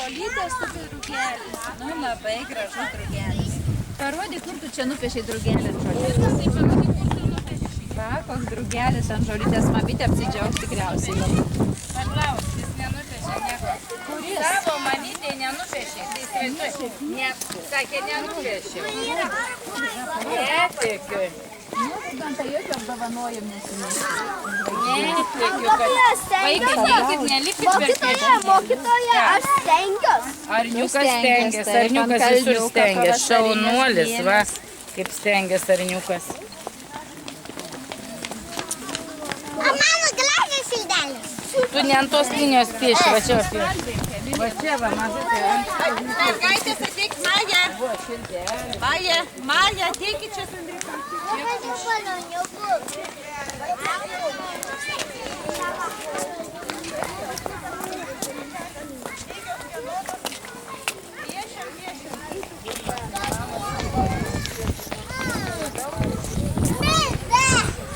Žolytės tokių drugelis. Nu, labai gražus drugelis. Parodyk, kur tu čia nupešiai drugelį ant žolytės. Va, koks drugelis ant žolytės. Mamytė apsidžiaugs tikriausiai labai. Paklaus, jis nenupešė nieko. Kuris? Savo mamytė nenupešė. Tai įsivaizduoju, sakė, nenupešė. Netikiu. Tai jokio apdovanojim nesinešė. Netikiu, kad vaikai niekit nelipkit per kėdę. Mokytoja, aš stengiuosi. Arniukas stengiasi, Arniukas visur stengiasi. Šaunuolis, va, kaip stengiasi Arniukas. O mano gražios šildelės. Tu ne ant tos linijos pieši, va čia pieši. Va čia, va, mažai. Mergaitės ateik, Maja. Maja, ateikit čia su Andriuku.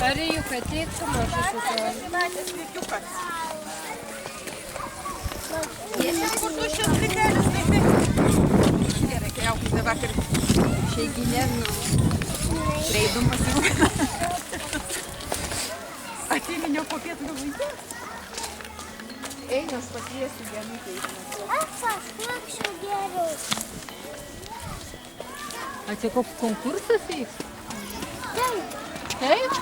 Arijuka, ateik su mažu su to. Kur tuščias kritelis, vaikai? Gerai, keliaukite vakar. Šeiginė, reidum pasirūpina. Atiminio popietų vaizdą. Einu, aš pakviesiu Genutę. Aš paskirkšiu geriau. A čia koks konkursas vyks? Taip. Taip?